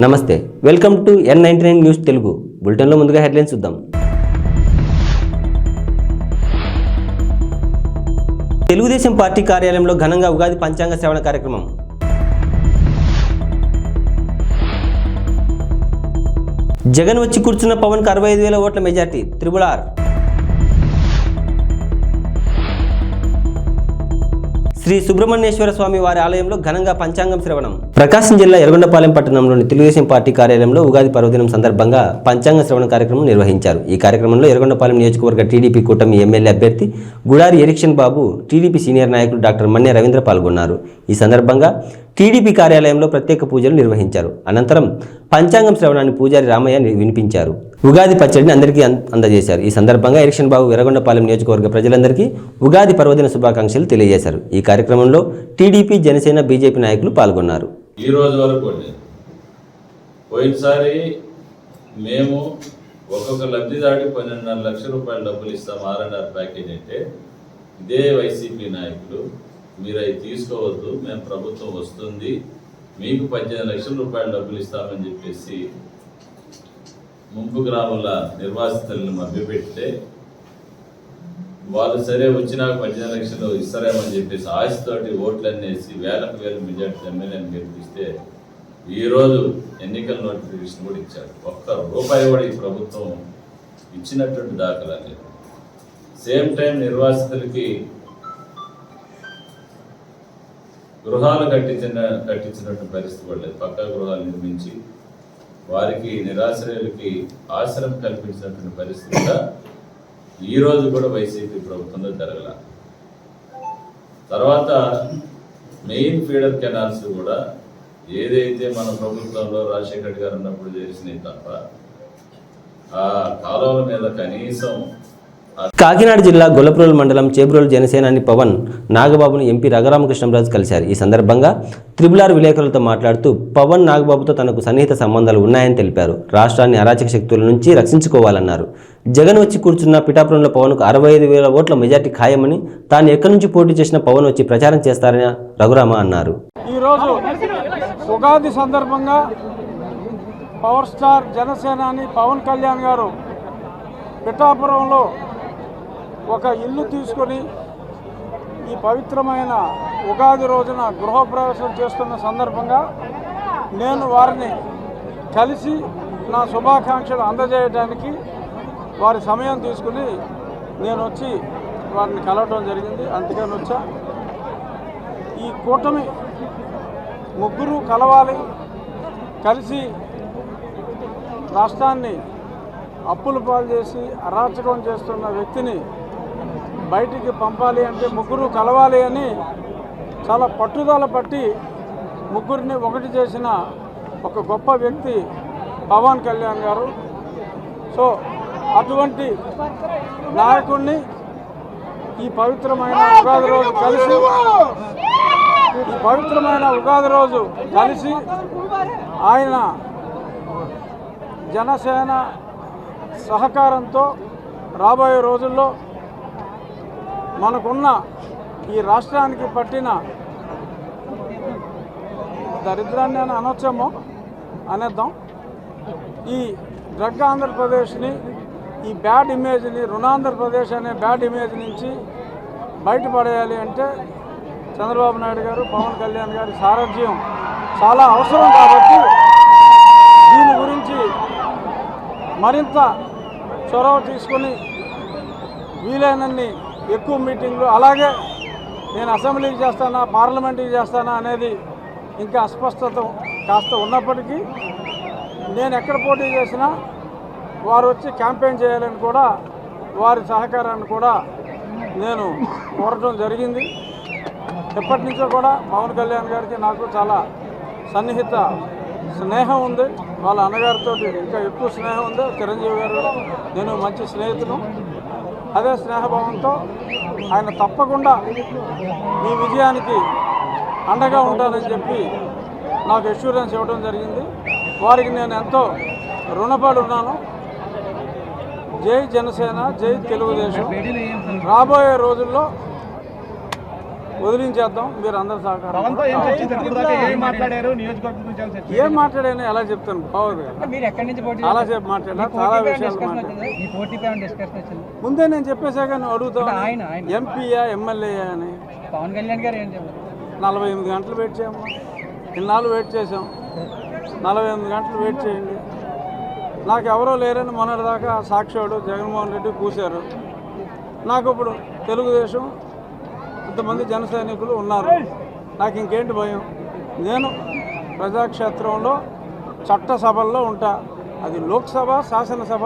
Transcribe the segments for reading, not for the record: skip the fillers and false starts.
నమస్తే, welcome to N99 news Telugu. బులెటిన్లో ముందుగా హెడ్లైన్స్ చూద్దాం. తెలుగుదేశం పార్టీ కార్యాలయంలో ఘనంగా ఉగాది పంచాంగ శ్రవణ కార్యక్రమం. జగన్ వచ్చి కూర్చున్న పవన్కు 65,000 ఓట్ల మెజార్టీ, RRR. శ్రీ సుబ్రహ్మణ్యేశ్వర స్వామి వారి ఆలయంలో ఘనంగా పంచాంగం శ్రవణం. ప్రకాశం జిల్లా ఎర్రగొండపాలెం పట్టణంలోని తెలుగుదేశం పార్టీ కార్యాలయంలో ఉగాది పర్వదినం సందర్భంగా పంచాంగ శ్రవణ కార్యక్రమం నిర్వహించారు. ఈ కార్యక్రమంలో ఎర్రగొండపాలెం నియోజకవర్గ టీడీపీ కూటమి ఎమ్మెల్యే అభ్యర్థి గుడారి ఎరిక్షన్ బాబు, టీడీపీ సీనియర్ నాయకులు డాక్టర్ మన్య రవీంద్ర పాల్గొన్నారు. ఈ సందర్భంగా టీడీపీ కార్యాలయంలో ప్రత్యేక పూజలు నిర్వహించారు. అనంతరం పంచాంగం శ్రవణాన్ని పూజారి రామయ్య వినిపించారు. ఉగాది పచ్చడిని అందరికీ అందజేశారు. ఈ సందర్భంగా ఎరిక్షన్ బాబు ఎర్రగొండపాలెం నియోజకవర్గ ప్రజలందరికీ ఉగాది పర్వదిన శుభాకాంక్షలు తెలియజేశారు. ఈ కార్యక్రమంలో టీడీపీ, జనసేన, బీజేపీ నాయకులు పాల్గొన్నారు. ఈ రోజు వరకు పోయినసారి మేము ఒక్కొక్క లబ్ధిదారికి 12.5 లక్షల రూపాయల డబ్బులు ఇస్తాం R&R ప్యాకేజ్ అంటే, ఇదే వైసీపీ నాయకులు మీరు అవి తీసుకోవద్దు, మేము ప్రభుత్వం వస్తుంది మీకు 18 లక్షల రూపాయల డబ్బులు ఇస్తామని చెప్పేసి ముంపు గ్రామాల నిర్వాసితులను మభ్యపెడితే, వాళ్ళు సరే వచ్చినాక 18 లక్షలు ఇస్తారేమని చెప్పేసి ఆశతోటి ఓట్లన్నీ వేసి వేలకు వేలు మెజార్టీ ఎమ్మెల్యేని గెలిపిస్తే ఈరోజు ఎన్నికల నోటిఫికేషన్ కూడా ఇచ్చారు. ఒక్క రూపాయి కూడా ఈ ప్రభుత్వం ఇచ్చినటువంటి దాఖలా లేదు. సేమ్ టైం నిర్వాసితులకి గృహాలు కట్టించినటువంటి పరిస్థితి కూడా లేదు. పక్కా గృహాలు నిర్మించి వారికి నిరాశ్రయులకి ఆశ్రయం కల్పించినటువంటి పరిస్థితి కూడా ఈరోజు కూడా వైసీపీ ప్రభుత్వంలో జరగల. తర్వాత మెయిన్ ఫీడర్ కెనాల్స్ కూడా ఏదైతే మన ప్రభుత్వంలో రాజశేఖర రెడ్డి గారు ఉన్నప్పుడు చేసినాయి తప్ప ఆ కాలువల మీద కనీసం. కాకినాడ జిల్లా గొల్లప్రోలు మండలం చేబ్రోలు జనసేనాని పవన్ నాగబాబును ఎంపీ రఘురామకృష్ణంరాజు కలిశారు. ఈ సందర్భంగా RRR విలేకరులతో మాట్లాడుతూ పవన్ నాగబాబుతో తనకు సన్నిహిత సంబంధాలు ఉన్నాయని తెలిపారు. రాష్ట్రాన్ని అరాచక శక్తుల నుంచి రక్షించుకోవాలన్నారు. జగన్ వచ్చి కూర్చున్న పిఠాపురంలో పవన్కు 65,000 ఓట్ల మెజార్టీ ఖాయమని, తాను ఎక్కడి నుంచి పోటీ చేసిన పవన్ వచ్చి ప్రచారం చేస్తారని రఘురామ అన్నారు. ఈరోజు ఉగాది సందర్భంగా పవర్ స్టార్ జనసేనాని పవన్ కళ్యాణ్ గారు పిఠాపురంలో ఒక ఇల్లు తీసుకొని ఈ పవిత్రమైన ఉగాది రోజున గృహప్రవేశం చేస్తున్న సందర్భంగా నేను వారిని కలిసి నా శుభాకాంక్షలు అందజేయడానికి వారి సమయం తీసుకుని నేను వచ్చి వారిని కలవడం జరిగింది. అందుకని వచ్చా. ఈ కూటమి ముగ్గురు కలవాలి, కలిసి రాష్ట్రాన్ని అప్పులు పాలు చేసి అరాచకం చేస్తున్న వ్యక్తిని బయటికి పంపాలి అంటే ముగ్గురు కలవాలి అని చాలా పట్టుదల పట్టి ముగ్గురిని ఒకటి చేసిన ఒక గొప్ప వ్యక్తి పవన్ కళ్యాణ్ గారు. సో అటువంటి నాయకుడిని ఈ పవిత్రమైన ఉగాది రోజు కలిసి ఆయన జనసేన సహకారంతో రాబోయే రోజుల్లో మనకున్న ఈ రాష్ట్రానికి పట్టిన దరిద్రాన్ని అని అనొచ్చేమో అనేద్దాం, ఈ డ్రగ్ ఆంధ్రప్రదేశ్ని, ఈ బ్యాడ్ ఇమేజ్ని, రుణాంధ్రప్రదేశ్ అనే బ్యాడ్ ఇమేజ్ నుంచి బయటపడేయాలి అంటే చంద్రబాబు నాయుడు గారు, పవన్ కళ్యాణ్ గారి సారథ్యం చాలా అవసరం. కాబట్టి దీని గురించి మరింత చొరవ తీసుకొని వీలైనన్ని ఎక్కువ మీటింగ్లు, అలాగే నేను అసెంబ్లీకి చేస్తానా పార్లమెంట్కి చేస్తానా అనేది ఇంకా అస్పష్టత కాస్త ఉన్నప్పటికీ నేను ఎక్కడ పోటీ చేసినా వారు వచ్చి క్యాంపెయిన్ చేయాలని కూడా వారి సహకారాన్ని కూడా నేను కోరటం జరిగింది. ఎప్పటి నుంచో కూడా పవన్ కళ్యాణ్ గారికి నాకు చాలా సన్నిహిత స్నేహం ఉంది. వాళ్ళ అన్నగారితో ఇంకా ఎక్కువ స్నేహం ఉంది. చిరంజీవి గారు నేను మంచి స్నేహితులు. అదే స్నేహభావంతో ఆయన తప్పకుండా ఈ విజయానికి అండగా ఉంటానని చెప్పి నాకు అష్యూరెన్స్ ఇవ్వడం జరిగింది. వారికి నేను ఎంతో రుణపడి ఉన్నాను. జై జనసేన, జై తెలుగుదేశం. రాబోయే రోజుల్లో వదిలించేద్దాం. మీరు అందరు సహకారం. ఏం మాట్లాడాను ఎలా చెప్తాను, బాగోదు కదా. అలా చెప్పి మాట్లాడా, చాలా విషయాలు ముందే నేను చెప్పేశాక నువ్వు అడుగుతావు ఎంపీయా ఎమ్మెల్యేయా అని. పవన్ కళ్యాణ్ గారు ఏం చెప్పారు? 48 గంటలు వెయిట్ చేయమ్మా. ఇన్నాళ్ళు వెయిట్ చేసాం, 48 గంటలు వెయిట్ చేయండి. నాకు ఎవరో లేరని మొన్నటిదాకా సాక్షాడు జగన్మోహన్ రెడ్డి కూశారు. నాకు ఇప్పుడు తెలుగుదేశం ఇంతమంది జన సైనికులు ఉన్నారు. నాకు ఇంకేంటి భయం? నేను ప్రజాక్షేత్రంలో చట్టసభల్లో ఉంటా. అది లోక్సభ, శాసనసభ,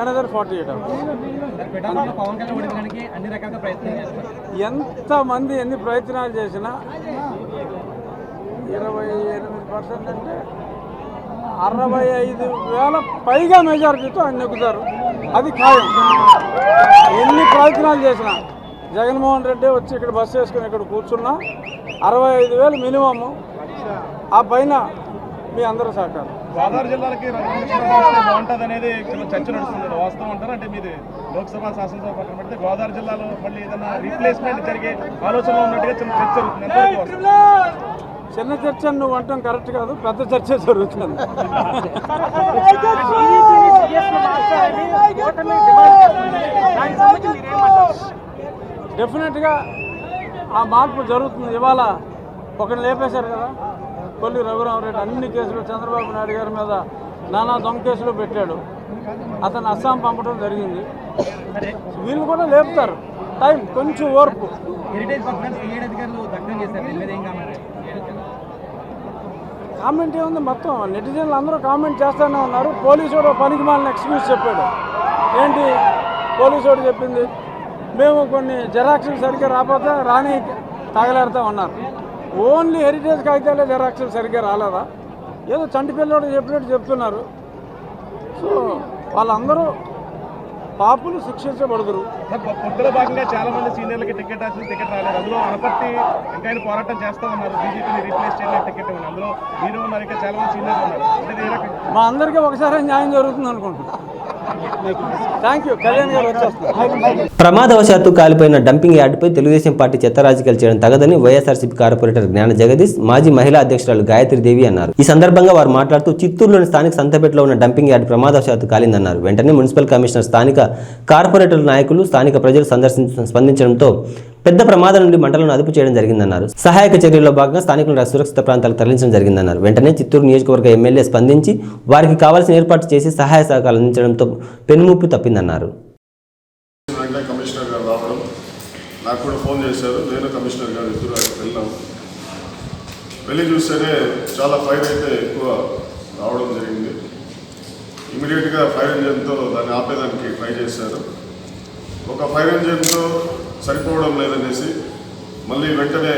అనదర్ 48 hours. ఎంతమంది ఎన్ని ప్రయత్నాలు చేసినా 28% అంటే 65,000 పైగా మెజారిటీతో ఆయన నెగ్గుతారు. అది ఖాయం. ఎన్ని ప్రయత్నాలు చేసినా జగన్మోహన్ రెడ్డి వచ్చి ఇక్కడ బస్సు వేసుకుని ఇక్కడ కూర్చున్నా 65,000 మినిమమ్. ఆ పైన మీ అందరూ సహకారం. గోదావరి జిల్లాలకి బాగుంటుంది అనేది చర్చ నడుస్తుంది. వాస్తవం అంటారు అంటే మీది లోక్సభ శాసనసభ పక్కన పెడితే గోదావరి జిల్లాలో మళ్ళీ ఏదైనా రీప్లేస్మెంట్ జరిగే ఆలోచనలో ఉన్నట్టుగా చిన్న చర్చ జరుగుతుంది. చిన్న చర్చ నువ్వు అంటాం కరెక్ట్ కాదు, పెద్ద చర్చ జరుగుతుంది. డెఫినెట్గా ఆ మార్పు జరుగుతుంది. ఇవాళ ఒకరిని లేపేశారు కదా, కొల్లి రఘురామరెడ్డి. అన్ని కేసులు చంద్రబాబు నాయుడు గారి మీద నానా దొంగ కేసులు పెట్టాడు. అతను అస్సాం పంపడం జరిగింది. వీళ్ళు కూడా లేపుతారు. టైం, కొంచెం ఓర్పు. కామెంట్ ఏముంది, మొత్తం నెటిజన్లు అందరూ కామెంట్ చేస్తూనే ఉన్నారు. పోలీసుడు పనికి మాలిన ఎక్స్క్యూజ్ చెప్పాడు. ఏంటి పోలీసుడు చెప్పింది? మేము కొన్ని జెరాక్స్లు సరిగ్గా రాకపోతే రాని తగలేరుతూ ఉన్నారు. ఓన్లీ హెరిటేజ్ కాగితాలే జెరాక్స్లు సరిగ్గా రాలేదా? ఏదో చంటి పిల్లడు చెప్పినట్టు చెప్తున్నారు. సో వాళ్ళందరూ పాపులు శిక్షించబడుదురు. పొత్తులో భాగంగా చాలా మంది సీనియర్లకి టికెట్ రాలేదు. అందులో అనపర్తి ఇంకా ఆయన పోరాటం చేస్తా ఉన్నారు. బీజేపీని రీప్లేస్ చేయడానికి టికెట్ ఉంది. అందులో మీరు ఉన్నారు, ఇంకా చాలా మంది సీనియర్లు ఉన్నారు. మా అందరికీ ఒకసారి న్యాయం జరుగుతుంది అనుకుంటున్నాను. Thank you. కళ్యాణ్ గారు వచ్చేస్తారు. ప్రమాదవశాత్తు కాలిపోయిన డంపింగ్ యార్డుపై తెలుగుదేశం పార్టీ చెత్త రాజకీయాలు చేయడం తగదని వైఎస్ఆర్సీపీ కార్పొరేటర్ జ్ఞాన జగదీష్, మాజీ మహిళా అధ్యక్షురాలు గాయత్రీదేవి అన్నారు. ఈ సందర్భంగా వారు మాట్లాడుతూ చిత్తూరులోని స్థానిక సంతపేటలో ఉన్న డంపింగ్ యార్డు ప్రమాదవశాత్తు కాలిందన్నారు. వెంటనే మున్సిపల్ కమిషనర్, స్థానిక కార్పొరేటర్ నాయకులు, స్థానిక ప్రజలు స్పందించడంతో పెద్ద ప్రమాదం నుండి మంటలను అదుపు చేయడం జరిగిందన్నారు. సహాయక చర్యల్లో భాగంగా స్థానికులను సురక్షిత ప్రాంతాలకు తరలించడం జరిగిందన్నారు. వెంటనే చిత్తూరు నియోజకవర్గ ఎమ్మెల్యే స్పందించి వారికి కావాల్సిన ఏర్పాటు చేసి సహాయ సహకారాలు అందించడంతో పెనుముప్పు తప్పిందన్నారు. కమిషనర్ గారు రావడం, నాకు కూడా ఫోన్ చేశారు. నేను కమిషనర్ గారు ఇద్దరు వెళ్ళాం. వెళ్ళి చూస్తేనే చాలా ఫైర్ అయితే ఎక్కువ రావడం జరిగింది. ఇమీడియట్గా ఫైర్ ఇంజన్తో దాన్ని ఆపేదానికి ట్రై చేశారు. ఒక ఫైర్ ఇంజన్తో సరిపోవడం లేదనేసి మళ్ళీ వెంటనే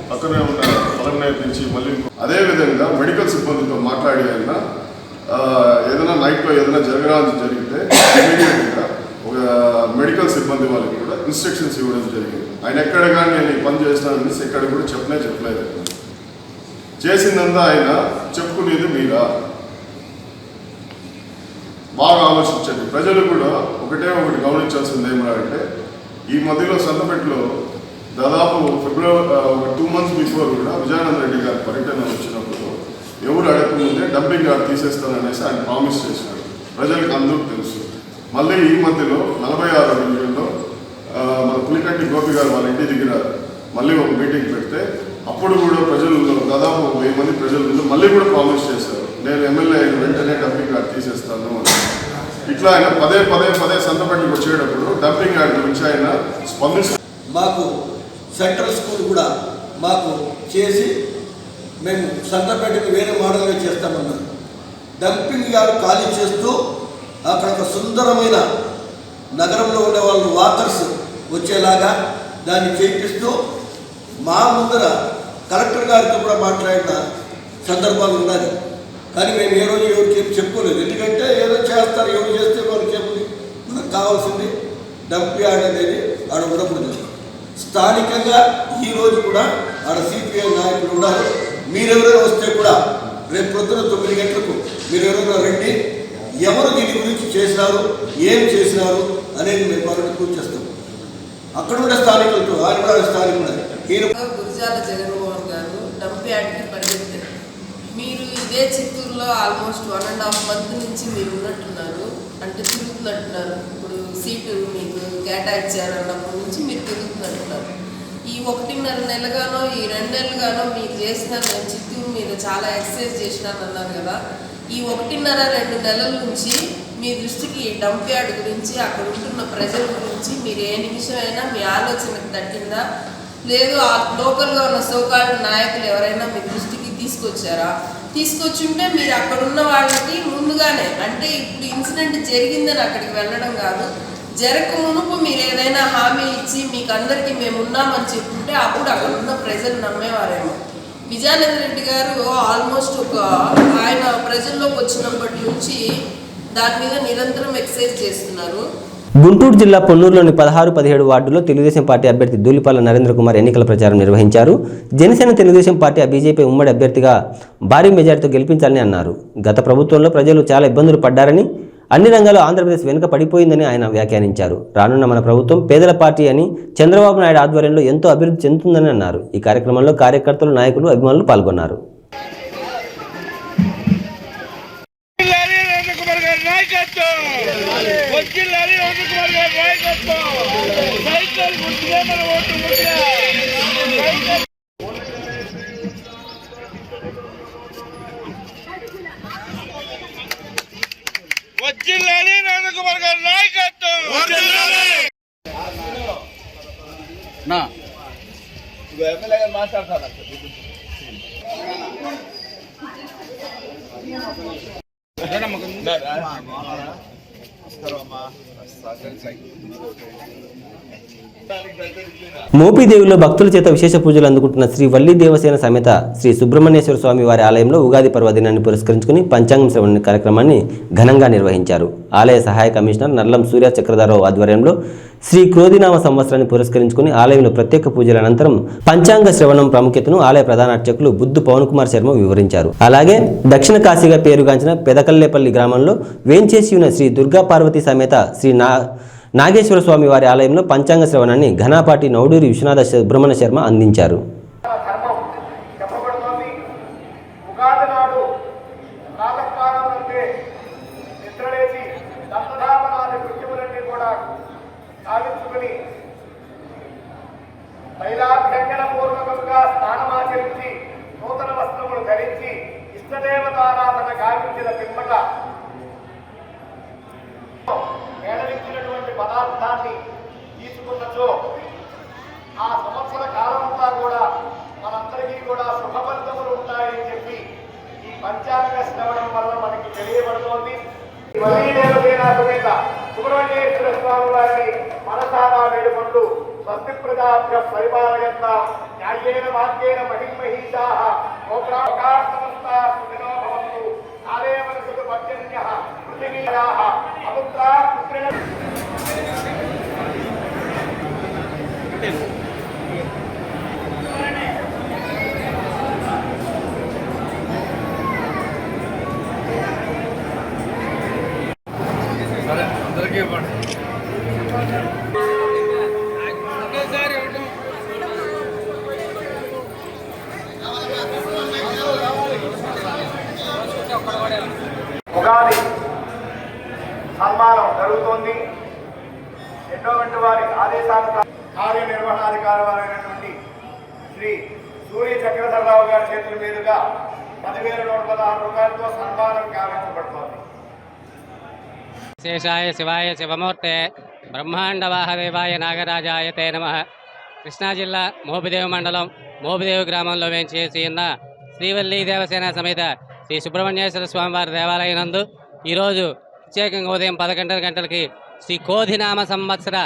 పక్కనే ఉన్న పలమనేరు నుంచి మళ్ళీ అదేవిధంగా మెడికల్ సిబ్బందితో మాట్లాడి ఆయన ఏదైనా నైట్లో ఏదైనా జరిగితే ఇమీడియట్గా ఒక మెడికల్ సిబ్బంది వాళ్ళకి కూడా ఇన్స్ట్రక్షన్స్ ఇవ్వడం జరిగింది. ఆయన ఎక్కడ కానీ నేను ఈ పని చేస్తాననేసి ఎక్కడ కూడా చెప్పలేదు. చేసిందంతా ఆయన చెప్పుకునేది మీరా? బాగా ఆలోచించండి. ప్రజలు కూడా ఒకటి గమనించాల్సింది ఏమంటే, ఈ మధ్యలో సంతపేటలో దాదాపు ఫిబ్రవరి 2 months బిఫోర్ కూడా విజయానంద రెడ్డి గారి పర్యటన వచ్చినప్పుడు ఎవరు అడగకముందే డంపింగ్ యార్డ్ తీసేస్తాననేసి ఆయన ప్రామిస్ చేశారు. ప్రజలకు అందరూ తెలుసు. మళ్ళీ ఈ మధ్యలో 46 డివిజన్లో మన పులికంటి గోపి గారు వాళ్ళ ఇంటి దగ్గర మళ్ళీ ఒక మీటింగ్ పెడితే అప్పుడు కూడా ప్రజలు దాదాపు 1000 మంది ప్రజలు మళ్ళీ కూడా ప్రామిస్ చేశారు, నేను ఎమ్మెల్యే అయిన వెంటనే డంపింగ్ యార్డ్ తీసేస్తాను. ఇట్లా ఆయన పదే సంతపేటకు వచ్చేటప్పుడు డంపింగ్ యార్డ్ గురించి ఆయన స్పందిస్తారు. మాకు సెంట్రల్ స్కూల్ కూడా మాకు చేసి మేము సంతపేటకు వేరే మోడల్గా చేస్తామన్నారు. డంపింగ్ యార్డ్ ఖాళీ చేస్తూ అక్కడ ఒక సుందరమైన నగరంలో ఉండే వాళ్ళు వాకర్స్ వచ్చేలాగా దాన్ని చేపిస్తూ మా ముందర కలెక్టర్ గారితో కూడా మాట్లాడిన సందర్భాలు ఉన్నాయి. కానీ మేము ఏ రోజు ఎవరికి చెప్పుకోలేదు. ఎందుకంటే ఏదో చేస్తారు, ఎవరు చేస్తే మనకి చెప్పుది. మనకు కావాల్సింది డంప్ యార్డ్ అనేది ఆడ ఉండకూడదు. స్థానికంగా ఈరోజు కూడా ఆడ సిపిఐ నాయకులు ఉన్నారు. మీరెవరైనా వస్తే కూడా రేపు పొద్దున 9 గంటలకు మీరు ఎవరైనా రండి. ఎవరు దీని గురించి చేసినారు, ఏం చేసినారు అనేది మేము వాళ్ళని పూర్తి చేస్తాం. అక్కడ ఉండే స్థానికులతో, ఆయన కూడా స్థానికుడు. ఈయన గురిజాల జగన్మోహన్ గారు డంప్ యార్డ్కి పరిగెత్తారు. మీరు ఇదే చిత్తూరులో ఆల్మోస్ట్ 1.5 month నుంచి మీరు ఉన్నట్టున్నారు, అంటే తిరుగుతున్నట్టున్నారు. ఇప్పుడు సీటు మీకు కేటాయించారన్నప్పటి నుంచి మీరు తిరుగుతున్నట్టున్నారు. ఈ 1.5 నెలగానో ఈ 2 నెలలుగానో మీకు చేసిన నేను చిత్తూరు మీద చాలా ఎక్సర్సైజ్ చేసినాను అన్నారు కదా. ఈ 1.5-2 నెలల నుంచి మీ దృష్టికి ఈ డంప్ యార్డ్ గురించి, అక్కడ ఉంటున్న ప్రజల గురించి మీరు ఏ నిమిషమైనా మీ ఆలోచనకు తట్టిందా? లేదు ఆ లోకల్గా ఉన్న సోకాల్డ్ నాయకులు ఎవరైనా మీ దృష్టికి తీసుకొచ్చారా? తీసుకొచ్చుంటే మీరు అక్కడ ఉన్న వాళ్ళకి ముందుగానే, అంటే ఇప్పుడు ఇన్సిడెంట్ జరిగిందని అక్కడికి వెళ్ళడం కాదు, జరగక మునుపు మీరు ఏదైనా హామీ ఇచ్చి మీకు అందరికీ మేము ఉన్నామని చెప్పుంటే అప్పుడు అక్కడ ఉన్న ప్రజలు నమ్మేవారేమో. విజయానంద రెడ్డి గారు ఆల్మోస్ట్ ఆయన ప్రజల్లోకి వచ్చినప్పటి నుంచి దాని మీద నిరంతరం ఎక్సైజ్ చేస్తున్నారు. గుంటూరు జిల్లా పొన్నూరులోని 16-17 వార్డులో తెలుగుదేశం పార్టీ అభ్యర్థి ధూళిపాల నరేంద్ర కుమార్ ఎన్నికల ప్రచారం నిర్వహించారు. జనసేన తెలుగుదేశం పార్టీ బీజేపీ ఉమ్మడి అభ్యర్థిగా భారీ మెజార్టీతో గెలిపించాలని అన్నారు. గత ప్రభుత్వంలో ప్రజలు చాలా ఇబ్బందులు పడ్డారని, అన్ని రంగాల్లో ఆంధ్రప్రదేశ్ వెనుక పడిపోయిందని ఆయన వ్యాఖ్యానించారు. రానున్న మన ప్రభుత్వం పేదల పార్టీ అని, చంద్రబాబు నాయుడు ఆధ్వర్యంలో ఎంతో అభివృద్ధి చెందుతుందని అన్నారు. ఈ కార్యక్రమంలో కార్యకర్తలు, నాయకులు, అభిమానులు పాల్గొన్నారు. మోపిదేవిలో భక్తుల చేత విశేష పూజలు అందుకుంటున్న శ్రీ వల్లి దేవసేన సమేత శ్రీ సుబ్రహ్మణ్యేశ్వర స్వామి వారి ఆలయంలో ఉగాది పర్వదినాన్ని పురస్కరించుకుని పంచాంగం శ్రవణ కార్యక్రమాన్ని ఘనంగా నిర్వహించారు. ఆలయ సహాయ కమిషనర్ నల్లం సూర్య చక్రధరరావు ఆధ్వర్యంలో శ్రీ క్రోధినామ సంవత్సరాన్ని పురస్కరించుకుని ఆలయంలో ప్రత్యేక పూజల అనంతరం పంచాంగ శ్రవణం ప్రాముఖ్యతను ఆలయ ప్రధాన అర్చకులు బుద్ధు పవన్ కుమార్ శర్మ వివరించారు. అలాగే దక్షిణ కాశీగా పేరుగాంచిన పెదకల్లేపల్లి గ్రామంలో వేంచేసి ఉన్న శ్రీ దుర్గా పార్వతి సమేత శ్రీ నాగేశ్వర స్వామి వారి ఆలయంలో పంచాంగ శ్రవణాన్ని ఘనాపాటి నౌడూరి విశ్వనాథ సుబ్రహ్మణ్య శర్మ అందించారు. పూర్వకంగా స్నానమాచరించి నూతన వస్త్రములు ధరించి ఇష్టదేవతారాధన గావించిన పిమ్మట మేళవించినటువంటి పదార్థాన్ని తీసుకున్నచో ఆ సంవత్సర కాలమంతా కూడా మనందరికీ కూడా శుభ ఫలితములు ఉంటాయని చెప్పి ఈ పంచాంగ శ్రవణం వల్ల మనకి తెలియబడుతోంది. సుబ్రహ్మణ్యేశ్వర స్వామి వారిని మనసారా వేడుకుంటూ స్వస్తి ప్రజాభ్య పరిపాలయంత న్యాయేన వాక్యేన మహిమహీషాః లోకార్థమస్తాః సుఖినో భవంతు కాలే మనసు పర్జన్యః పృథివీయాః అపుత్రాః పుత్రిణః. అందరికీ ఇవ్వండి. ఉగాది సన్మానం జరుగుతోంది. ఎన్నోవంటి వారి ఆదేశాల కార్యనిర్వహణాధికారి వారైనటువంటి శ్రీ సూర్య చక్రధరరావు గారి చేతుల మీదుగా 10,116 రూపాయలతో సన్మానం గావించబడుతోంది. శేషాయ శివాయ శివమూర్తే బ్రహ్మాండవాహదేవాయ నాగరాజాయ తే నమః. కృష్ణా జిల్లా మోపిదేవి మండలం మోపిదేవి గ్రామంలో వేంచేసి ఉన్న శ్రీవల్లి దేవసేన సమేత శ్రీ సుబ్రహ్మణ్యేశ్వర స్వామివారి దేవాలయం నందు ఈరోజు ప్రత్యేకంగా ఉదయం 11 గంటలకి శ్రీ కోధినామ సంవత్సర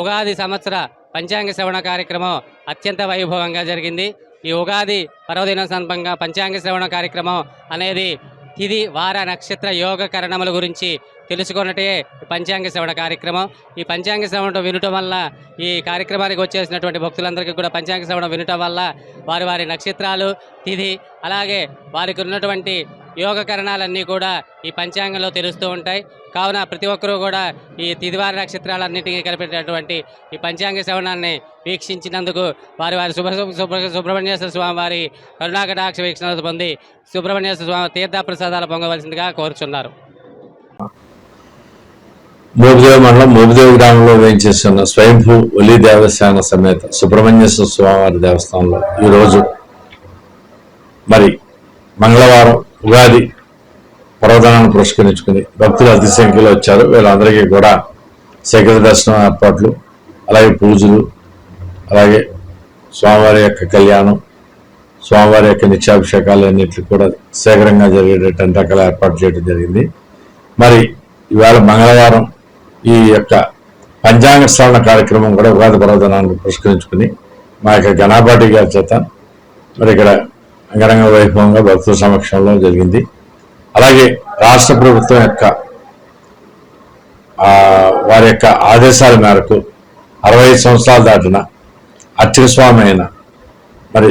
ఉగాది సంవత్సర పంచాంగ శ్రవణ కార్యక్రమం అత్యంత వైభవంగా జరిగింది. ఈ ఉగాది పర్వదినం సందర్భంగా పంచాంగ శ్రవణ కార్యక్రమం అనేది తిథి వార నక్షత్ర యోగ కరణముల గురించి తెలుసుకున్నట్టే పంచాంగ శ్రవణ కార్యక్రమం. ఈ పంచాంగ శ్రవణం వినటం వల్ల ఈ కార్యక్రమానికి వచ్చేసినటువంటి భక్తులందరికీ కూడా పంచాంగ శ్రవణం వినటం వల్ల వారి వారి నక్షత్రాలు, తిథి, అలాగే వారికి ఉన్నటువంటి యోగకరణాలన్నీ కూడా ఈ పంచాంగంలో తెలుస్తూ ఉంటాయి. కావున ప్రతి ఒక్కరూ కూడా ఈ తిదివార నక్షత్రాలన్నింటినీ కలిపేటటువంటి ఈ పంచాంగ శ్రవణాన్ని వీక్షించినందుకు వారి సుబ్రహ్మణ్యేశ్వర స్వామి వారి కరుణాకటాక్ష వీక్షణ పొంది సుబ్రహ్మణ్యేశ్వర స్వామి తీర్థప్రసాదాలు పొందవలసిందిగా కోరుచున్నారు. మోపిదేవి మండలం మోపిదేవి గ్రామంలో వేయించేస్తున్న స్వయంభూ ఒలి దేవస్థాన సమేత సుబ్రహ్మణ్యేశ్వర స్వామివారి దేవస్థానంలో ఈరోజు మరి మంగళవారం ఉగాది పర్వదినాన్ని పురస్కరించుకుని భక్తులు అతి సంఖ్యలో వచ్చారు. వీళ్ళందరికీ కూడా శేఖర దర్శనం ఏర్పాట్లు, అలాగే పూజలు, అలాగే స్వామివారి యొక్క కళ్యాణం, స్వామివారి యొక్క నిత్యాభిషేకాలు అన్నింటికి కూడా శీఘ్రంగా జరిగేటటువంటి రకాల ఏర్పాటు చేయడం జరిగింది. మరి ఇవాళ మంగళవారం ఈ యొక్క పంచాంగ శ్రవణ కార్యక్రమం కూడా ఉగాది పర్వదినాన్ని పురస్కరించుకుని మా యొక్క గణపాటి గారి చేత మరి ఇక్కడ అంగరంగ వైభవంగా భక్తుల సమక్షంలో జరిగింది. అలాగే రాష్ట్ర ప్రభుత్వం యొక్క వారి యొక్క ఆదేశాల మేరకు 65 సంవత్సరాలు దాటిన అర్చక స్వామి అయిన మరి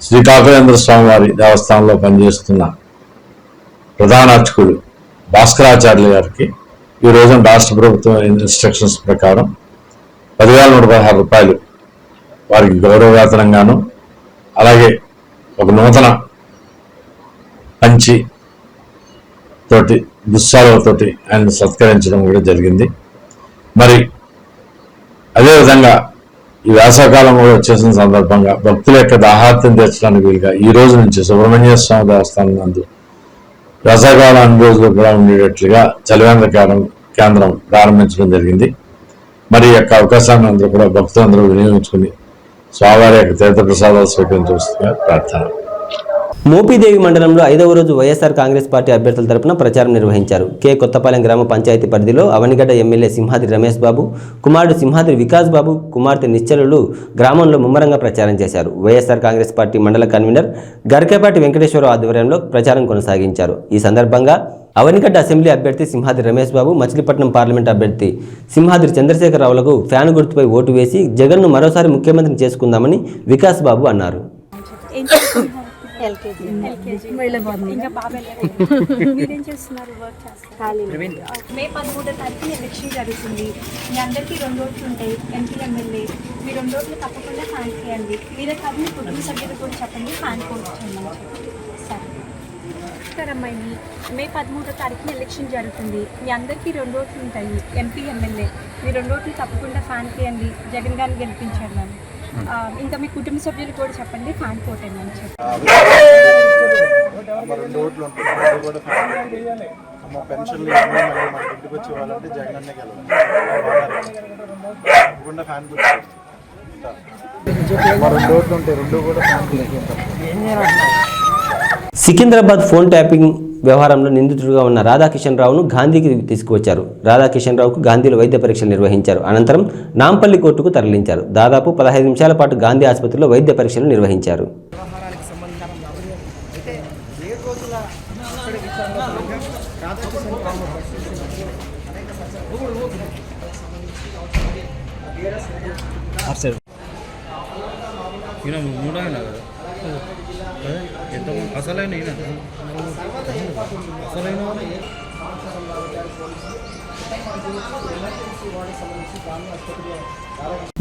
శ్రీకాకుళేంద్ర స్వామి వారి దేవస్థానంలో పనిచేస్తున్న ప్రధాన అర్చకుడు భాస్కరాచార్యులు గారికి ఈ రోజున రాష్ట్ర ప్రభుత్వం ఇన్స్ట్రక్షన్స్ ప్రకారం 10,116 రూపాయలు వారికి గౌరవవేతనంగాను, అలాగే ఒక నూతన పంచి తోటి దుస్సాలతోటి ఆయన సత్కరించడం కూడా జరిగింది. మరి అదేవిధంగా ఈ వేసవకాలం కూడా వచ్చేసిన సందర్భంగా భక్తుల యొక్క దాహార్తం తీర్చడానికి వీలుగా ఈ రోజు నుంచి సుబ్రహ్మణ్య స్వామి దేవస్థానం నందు వేసవకాలం అన్ని రోజులు కూడా ఉండేటట్లుగా చలివేంద్ర కేంద్రం ప్రారంభించడం జరిగింది. మరి ఈ యొక్క అవకాశాన్ని అందరూ కూడా భక్తులందరూ వినియోగించుకుని స్వామివారి యొక్క తీర్థప్రసాదాలు స్వీకరించవలసిందిగా ప్రార్థన. మోపిదేవి మండలంలో 5వ రోజు వైఎస్ఆర్ కాంగ్రెస్ పార్టీ అభ్యర్థుల తరపున ప్రచారం నిర్వహించారు. కొత్తపాలెం గ్రామ పంచాయతీ పరిధిలో అవనిగడ్డ ఎమ్మెల్యే సింహాద్రి రమేష్ బాబు, కుమారుడు సింహాద్రి వికాస్ బాబు, కుమార్తె నిశ్చలులు గ్రామంలో ముమ్మరంగా ప్రచారం చేశారు. వైఎస్ఆర్ కాంగ్రెస్ పార్టీ మండల కన్వీనర్ గరికపాటి వెంకటేశ్వరరావు ఆధ్వర్యంలో ప్రచారం కొనసాగించారు. ఈ సందర్భంగా అవనిగడ్డ అసెంబ్లీ అభ్యర్థి సింహాద్రి రమేష్ బాబు, మచిలీపట్నం పార్లమెంట్ అభ్యర్థి సింహాద్రి చంద్రశేఖరరావులకు ఫ్యాన్ గుర్తుపై ఓటు వేసి జగన్ను మరోసారి ముఖ్యమంత్రిని చేసుకుందామని వికాస్ బాబు అన్నారు. మే 13వ తారీఖున ఎలక్షన్ జరుగుతుంది. మీ అందరికీ 2 ఓట్లు ఉంటాయి, ఎంపీ ఎమ్మెల్యే. మీ 2 ఓట్లు తప్పకుండా ఫ్యాన్ చేయండి. మీరే కాదు మీ కుటుంబ సభ్యులు కూడా చెప్పండి ఫ్యాన్ కోట్ చేయమని. సరే అమ్మాయి, మే 13వ తారీఖున ఎలక్షన్ జరుగుతుంది. మీ అందరికీ 2 ఓట్లు ఉంటాయి, ఎంపీ ఎమ్మెల్యే. మీ 2 ఓట్లు తప్పకుండా ఫ్యాన్ చేయండి, జగన్ గారిని గెలిపించాడు అని. ఇంకా మీ కుటుంబ సభ్యులు కూడా చెప్పండి ఫ్యాన్ కోటేమని అని చెప్పి. 2 ఓట్లు ఉంటాయి, పెన్షన్లు మనకి ఇంటికి వచ్చి వాళ్ళంటే జగన్ అన్నే గెలవాలి. ఫ్యాన్ 2 ఓట్లు ఉంటాయి, 2 కూడా ఫ్యాన్. సికింద్రాబాద్ ఫోన్ ట్యాపింగ్ వ్యవహారంలో నిందితుడిగా ఉన్న రాధాకిషన్ రావును గాంధీకి తీసుకువచ్చారు. రాధాకిషన్ రావుకు గాంధీలో వైద్య పరీక్షలు నిర్వహించారు. అనంతరం నాంపల్లి కోర్టుకు తరలించారు. దాదాపు 15 నిమిషాల పాటు గాంధీ ఆసుపత్రిలో వైద్య పరీక్షలు నిర్వహించారు.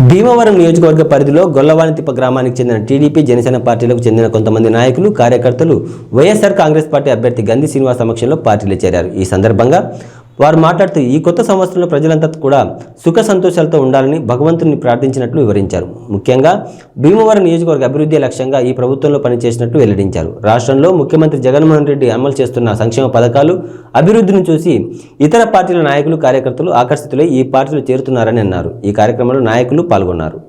భీమవరం నియోజకవర్గ పరిధిలో గొల్లవానితిప్ప గ్రామానికి చెందిన టీడీపీ, జనసేన పార్టీలకు చెందిన కొంతమంది నాయకులు, కార్యకర్తలు వైఎస్ఆర్ కాంగ్రెస్ పార్టీ అభ్యర్థి గంధి శ్రీనివాస్ సమక్షంలో పార్టీలో చేరారు. ఈ సందర్భంగా వారు మాట్లాడుతూ ఈ కొత్త సంవత్సరంలో ప్రజలంతా కూడా సుఖ సంతోషాలతో ఉండాలని భగవంతుని ప్రార్థించినట్లు వివరించారు. ముఖ్యంగా భీమవరం నియోజకవర్గ అభివృద్ధి లక్ష్యంగా ఈ ప్రభుత్వంలో పనిచేసినట్లు వెల్లడించారు. రాష్ట్రంలో ముఖ్యమంత్రి జగన్మోహన్ రెడ్డి అమలు చేస్తున్న సంక్షేమ పథకాలు, అభివృద్ధిని చూసి ఇతర పార్టీల నాయకులు, కార్యకర్తలు ఆకర్షితులై ఈ పార్టీలో చేరుతున్నారని అన్నారు. ఈ కార్యక్రమంలో నాయకులు పాల్గొన్నారు.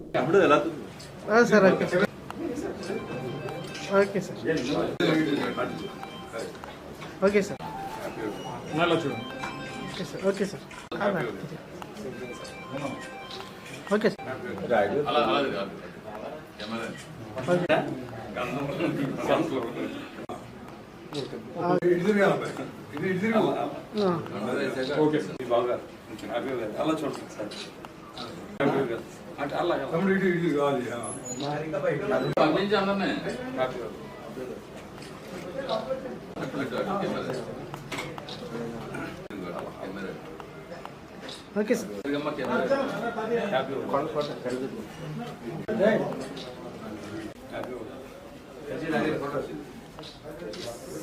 Okay sir. Okay sir. అలా చూడండి సార్. అంటే అలా కావాలి. Okay sir.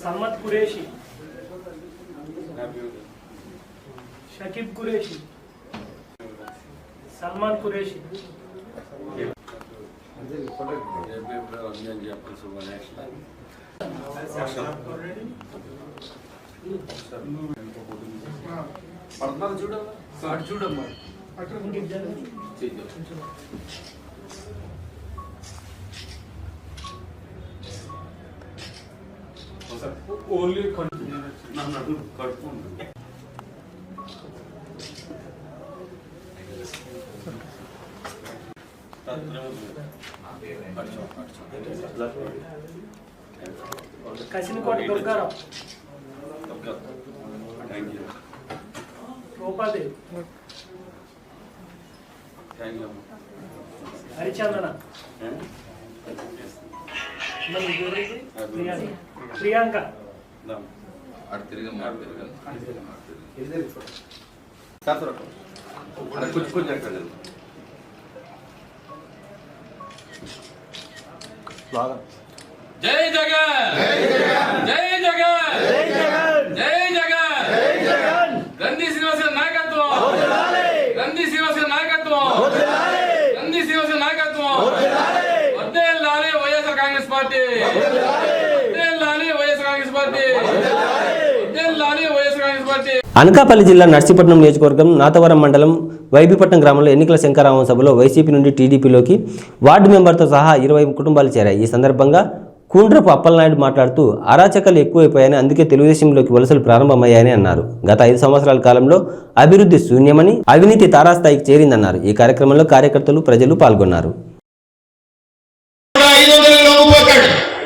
సమ్మత్ కురేషి, షకీబ్ కురేషి, సల్మాన్ కురేషి, చూడమ్మా ఓన్లీ నన్ను కట్టుకుంటుంది. కసినకోట దుర్గారావు, రూపాదేవి, హరిచందన, ప్రియాంక, జై జగన్, జై జగన్, జై జగన్, రంది శ్రీనివాస నాయకత్వం, రంది శ్రీనివాస నాయకత్వం, రంది శ్రీనివాస నాయకత్వం, వర్ధిల్లాలి వైఎస్ఆర్ కాంగ్రెస్ పార్టీ, వర్ధిల్లాలి వైఎస్ఆర్ కాంగ్రెస్ పార్టీ, వర్ధిల్లాలి వైఎస్ఆర్ కాంగ్రెస్ పార్టీ. అనకాపల్లి జిల్లా నర్సీపట్నం నియోజకవర్గం నాతవరం మండలం వైబీపట్నం గ్రామంలో ఎన్నికల శంకరామం సభలో వైసీపీ నుండి టీడీపీలోకి వార్డు మెంబర్తో సహా 20 కుటుంబాలు చేరాయి. ఈ సందర్భంగా కూండ్రపు అప్పలనాయుడు మాట్లాడుతూ అరాచకాలు ఎక్కువైపోయాయని, అందుకే తెలుగుదేశంలోకి వలసలు ప్రారంభమయ్యాయని అన్నారు. గత 5 సంవత్సరాల కాలంలో అభివృద్ధి శూన్యమని, అవినీతి తారాస్థాయికి చేరిందన్నారు. ఈ కార్యక్రమంలో కార్యకర్తలు, ప్రజలు పాల్గొన్నారు.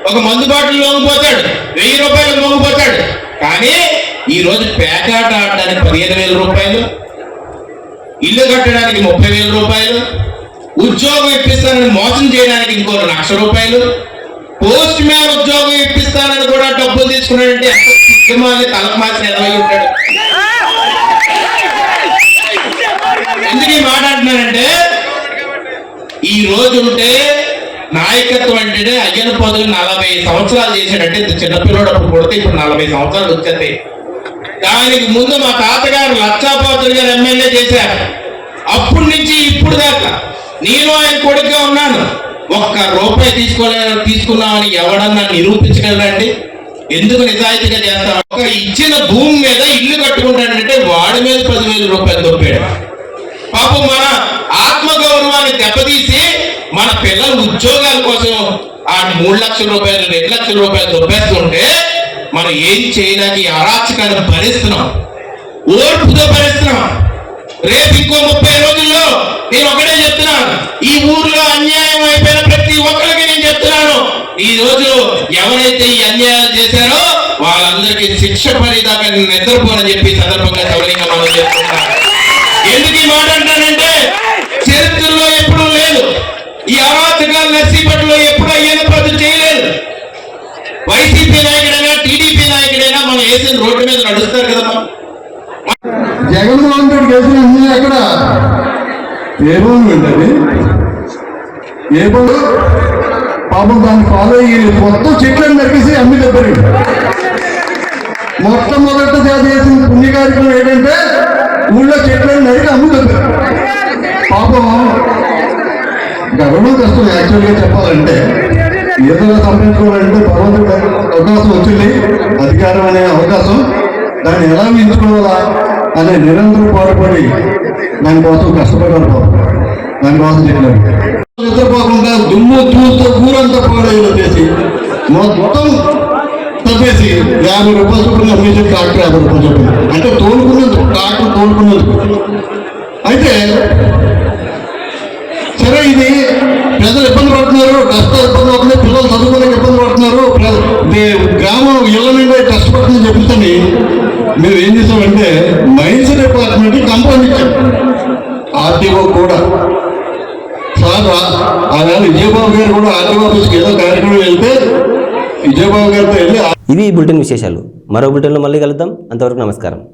ఒక మందు బాటిల్ లోగిపోతాడు, 1000 రూపాయలు లోగిపోతాడు. కానీ ఈ రోజు పేకాట ఆడడానికి 15,000 రూపాయలు, ఇల్లు కట్టడానికి 30,000 రూపాయలు, ఉద్యోగం ఇప్పిస్తానని మోసం చేయడానికి ఇంకో 1,00,000 రూపాయలు, పోస్ట్ మ్యాన్ ఉద్యోగం ఇప్పిస్తానని కూడా డబ్బులు తీసుకున్నాడంటే తలమాసిన ఎదవై ఉంటాడు. ఎందుకు ఈ మాట అంటున్నానంటే, ఈ రోజు ఉంటే నాయకత్వం అంటే అయ్యన పదులు 40 సంవత్సరాలు చేశాడంటే, చిన్నపిల్లడు అప్పుడు కొడితే ఇప్పుడు 40 సంవత్సరాలు వచ్చేది. దానికి ముందు మా తాతగారు లక్షాపాతులు గారు ఎమ్మెల్యే చేశారు. అప్పటి నుంచి ఇప్పుడు దాకా నేను ఆయన కొడుకుగా ఉన్నాను. 1 రూపాయి తీసుకున్నామని ఎవడన్నా నిరూపించగలరండి? ఎందుకు నిజాయితీగా చేస్తాను? ఒక ఇచ్చిన భూమి మీద ఇల్లు కట్టుకుంటాడంటే వాడి మీద 10,000 రూపాయలు దొప్పాడు. పాపం మన ఆత్మగౌరవాన్ని దెబ్బతీసి మన పిల్లల ఉద్యోగాల కోసం ఆ 3 లక్షల రూపాయలు 2 లక్షల రూపాయలు దొబ్బేస్తుంటే మనం ఏం చేయడానికి అరాచకాన్ని భరిస్తున్నాం, ఓర్పుతో భరిస్తున్నాం. రేపు ఇంకో 30 రోజుల్లో నేను ఒకటే చెప్తున్నాను, ఈ ఊర్లో అన్యాయం అయిపోయిన ప్రతి ఒక్కరికి నేను చెప్తున్నాను, ఈ రోజు ఎవరైతే ఈ అన్యాయాలు చేశారో వాళ్ళందరికీ శిక్ష పడేదాకా నిద్రపోనని చెప్పి సందర్భంగా సవరంగా మనం చెప్తున్నాం. ఎందుకు ఈ మాట అంటానంటే, చరిత్రలో ఎప్పుడూ లేదు ఈ అరాచకాలు. నర్సీపట్నంలో ఎప్పుడు అయ్యేది ప్రజలు చేయలేదు. వైసీపీ నాయకుడైనా టీడీపీ నాయకుడైనా మనం వేసిన రోడ్డు మీద నడుస్తారు కదా. జగన్మోహన్ రెడ్డి వేసిన అన్ని అక్కడ ఏ భూమి ఉంటుంది, ఏ భూమి పాపం దాన్ని ఫాలో అయ్యి మొత్తం చెట్లను నరికేసి అమ్మి దెబ్బరి. మొట్టమొదట చేసిన పుణ్య కార్యక్రమం ఏంటంటే ఊళ్ళో చెట్లను నరికి అమ్మి దెబ్బరి. పాపం గవర్నమెంట్ కష్టం. యాక్చువల్గా చెప్పాలంటే ఏదో సంపాదించుకోవాలంటే భగవంతుడు అవకాశం వచ్చింది, అధికారం అనే అవకాశం. దాన్ని ఎలా ఎంచుకోవాలా అనే నిరంతరం పాటుపడి దానికోసం కష్టపడ్డారు. దానికోసం చెప్పారు. నిద్రపోకుండా దుమ్ము చూస్తూ ఊరంతా పాడేలా చేసి మొత్తం తప్పేసి 50 రూపాయలు చొప్పున అమ్మేసి ట్రాక్టర్ 50 రూపాయలు చొప్పున, అంటే తోలుకున్నందుకు, ట్రాక్టర్ తోలుకున్నందుకు. అయితే సరే, ఇది ప్రజలు ఇబ్బంది పడుతున్నారు, కష్టాలు ఇబ్బంది పడుతున్నాయి, పిల్లలు చదువుకోలేక ఇబ్బంది పడుతున్నారు, గ్రామం ఇళ్ళ నుండి కష్టపడుతుందని చెప్తుంది. మేము ఏం చేసామంటే మైన్స్ డిపార్ట్మెంట్ కంప్లైంట్ ఇచ్చాం, ఆర్టీఓ కూడా. సార్ ఆవేళ విజయబాబు గారు కూడా ఆర్టీఓ ఆఫీస్కి ఏదో కార్యక్రమం వెళ్తే విజయబాబు గారితో వెళ్ళి ఇవి ఈ బులెటిన్ విశేషాలు. మరో బులెటిన్లో మళ్ళీ కలుద్దాం. అంతవరకు నమస్కారం.